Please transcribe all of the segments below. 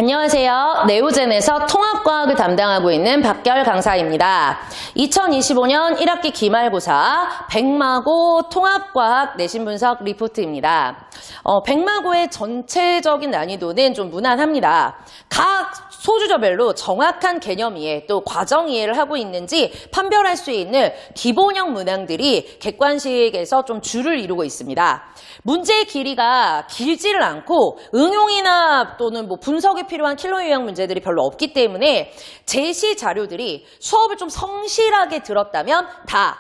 안녕하세요. 네오젠에서 통합과학을 담당하고 있는 박결 강사입니다. 2025년 1학기 기말고사 백마고 통합과학 내신 분석 리포트입니다. 백마고의 전체적인 난이도는 좀 무난합니다. 각 소주저별로 정확한 개념 이해 또 과정 이해를 하고 있는지 판별할 수 있는 기본형 문항들이 객관식에서 좀 주를 이루고 있습니다. 문제의 길이가 길지를 않고 응용이나 또는 분석이 필요한 킬러 유형 문제들이 별로 없기 때문에 제시 자료들이 수업을 좀 성실하게 들었다면 다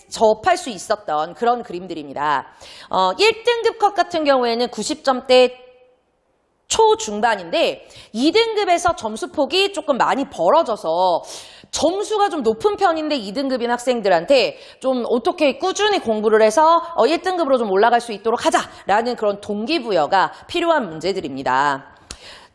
접할 수 있었던 그런 그림들입니다. 1등급 컷 같은 경우에는 90점대 초중반인데 2등급에서 점수폭이 조금 많이 벌어져서 점수가 좀 높은 편인데 2등급인 학생들한테 좀 어떻게 꾸준히 공부를 해서 1등급으로 좀 올라갈 수 있도록 하자라는 그런 동기부여가 필요한 문제들입니다.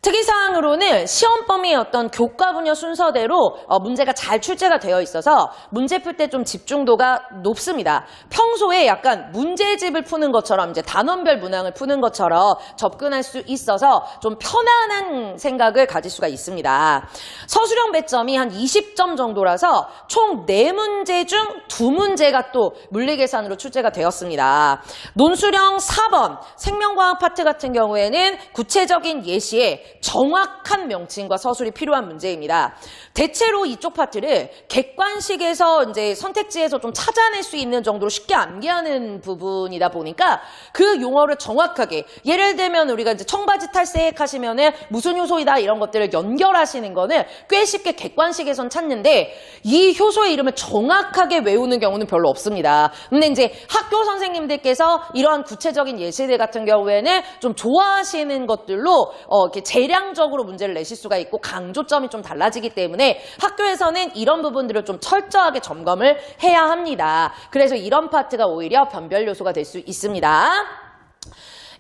특이사항으로는 시험 범위의 어떤 교과 분야 순서대로 문제가 잘 출제가 되어 있어서 문제 풀 때 좀 집중도가 높습니다. 평소에 약간 문제집을 푸는 것처럼 이제 단원별 문항을 푸는 것처럼 접근할 수 있어서 좀 편안한 생각을 가질 수가 있습니다. 서술형 배점이 한 20점 정도라서 총 4문제 중 2문제가 또 물리계산으로 출제가 되었습니다. 논술형 4번 생명과학 파트 같은 경우에는 구체적인 예시에 정확한 명칭과 서술이 필요한 문제입니다. 대체로 이쪽 파트를 객관식에서 이제 선택지에서 좀 찾아낼 수 있는 정도로 쉽게 암기하는 부분이다 보니까 그 용어를 정확하게 예를 들면 우리가 이제 청바지 탈색 하시면은 무슨 효소이다 이런 것들을 연결하시는 거는 꽤 쉽게 객관식에선 찾는데 이 효소의 이름을 정확하게 외우는 경우는 별로 없습니다. 근데 이제 학교 선생님들께서 이러한 구체적인 예시들 같은 경우에는 좀 좋아하시는 것들로 이렇게 재량적으로 문제를 내실 수가 있고 강조점이 좀 달라지기 때문에 학교에서는 이런 부분들을 좀 철저하게 점검을 해야 합니다. 그래서 이런 파트가 오히려 변별 요소가 될 수 있습니다.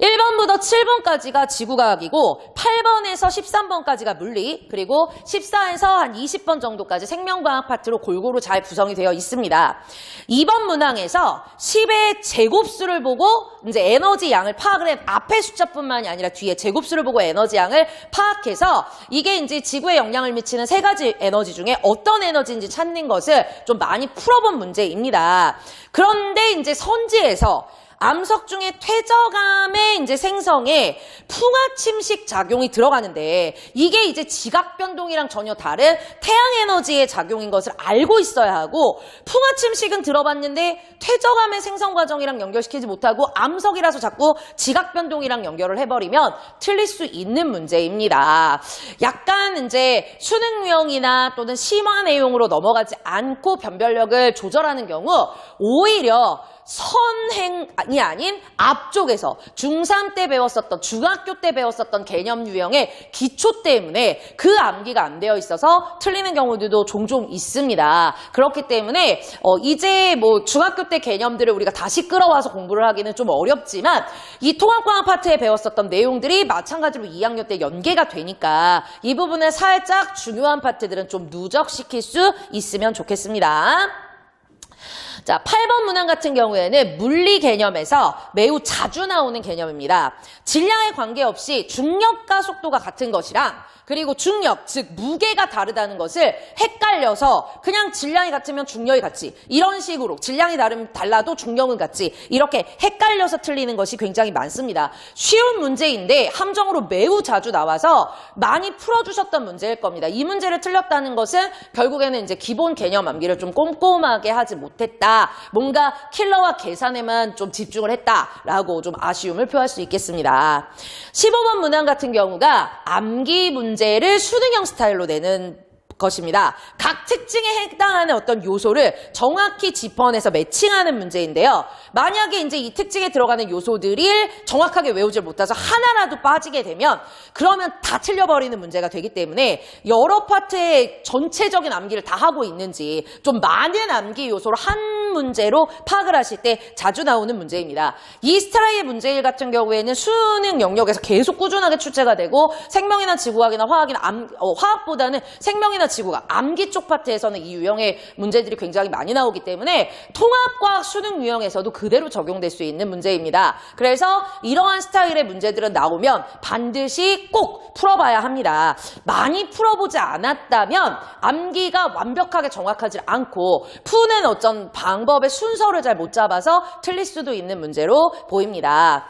1번부터 7번까지가 지구과학이고 8번에서 13번까지가 물리 그리고 14에서 한 20번 정도까지 생명과학 파트로 골고루 잘 구성이 되어 있습니다. 2번 문항에서 10의 제곱수를 보고 이제 에너지 양을 파악을 해 앞에 숫자뿐만이 아니라 뒤에 제곱수를 보고 에너지 양을 파악해서 이게 이제 지구에 영향을 미치는 3가지 에너지 중에 어떤 에너지인지 찾는 것을 좀 많이 풀어본 문제입니다. 그런데 이제 선지에서 암석 중에 퇴적암의 이제 생성에 풍화 침식 작용이 들어가는데 이게 이제 지각 변동이랑 전혀 다른 태양 에너지의 작용인 것을 알고 있어야 하고 풍화 침식은 들어봤는데 퇴적암의 생성 과정이랑 연결시키지 못하고 암석이라서 자꾸 지각 변동이랑 연결을 해버리면 틀릴 수 있는 문제입니다. 약간 이제 수능 유형이나 또는 심화 내용으로 넘어가지 않고 변별력을 조절하는 경우 오히려 선행이 아닌 앞쪽에서 중3 때 배웠었던 중학교 때 배웠었던 개념 유형의 기초 때문에 그 암기가 안 되어 있어서 틀리는 경우들도 종종 있습니다. 그렇기 때문에 이제 중학교 때 개념들을 우리가 다시 끌어와서 공부를 하기는 좀 어렵지만 이 통합과학 파트에 배웠었던 내용들이 마찬가지로 2학년 때 연계가 되니까 이 부분을 살짝 중요한 파트들은 좀 누적시킬 수 있으면 좋겠습니다. 자, 8번 문항 같은 경우에는 물리 개념에서 매우 자주 나오는 개념입니다. 질량에 관계없이 중력과 속도가 같은 것이랑 그리고 중력, 즉 무게가 다르다는 것을 헷갈려서 그냥 질량이 같으면 중력이 같지 이런 식으로 질량이 달라도 중력은 같지 이렇게 헷갈려서 틀리는 것이 굉장히 많습니다. 쉬운 문제인데 함정으로 매우 자주 나와서 많이 풀어주셨던 문제일 겁니다. 이 문제를 틀렸다는 것은 결국에는 이제 기본 개념 암기를 좀 꼼꼼하게 하지 못했다. 뭔가 킬러와 계산에만 좀 집중을 했다라고 좀 아쉬움을 표할 수 있겠습니다. 15번 문항 같은 경우가 암기 문제를 수능형 스타일로 내는 것입니다. 각 특징에 해당하는 어떤 요소를 정확히 짚어내서 매칭하는 문제인데요. 만약에 이제 이 특징에 들어가는 요소들을 정확하게 외우질 못해서 하나라도 빠지게 되면 그러면 다 틀려버리는 문제가 되기 때문에 여러 파트의 전체적인 암기를 다 하고 있는지 좀 많은 암기 요소를 한 큰 문제로 파악을 하실 때 자주 나오는 문제입니다. 이 스타일의 문제일 같은 경우에는 수능 영역에서 계속 꾸준하게 출제가 되고 생명이나 지구학이나 화학보다는 생명이나 지구학, 암기 쪽 파트에서는 이 유형의 문제들이 굉장히 많이 나오기 때문에 통합과학 수능 유형에서도 그대로 적용될 수 있는 문제입니다. 그래서 이러한 스타일의 문제들은 나오면 반드시 꼭 풀어봐야 합니다. 많이 풀어보지 않았다면 암기가 완벽하게 정확하지 않고 푸는 어떤 방법의 순서를 잘 못 잡아서 틀릴 수도 있는 문제로 보입니다.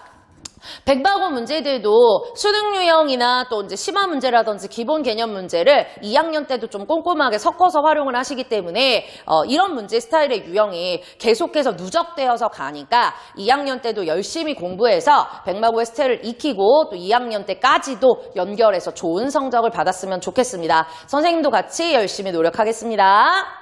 백바구 문제들도 수능 유형이나 또 이제 심화 문제라든지 기본 개념 문제를 2학년 때도 좀 꼼꼼하게 섞어서 활용을 하시기 때문에 이런 문제 스타일의 유형이 계속해서 누적되어서 가니까 2학년 때도 열심히 공부해서 백마구의 스타일을 익히고 또 2학년 때까지도 연결해서 좋은 성적을 받았으면 좋겠습니다. 선생님도 같이 열심히 노력하겠습니다.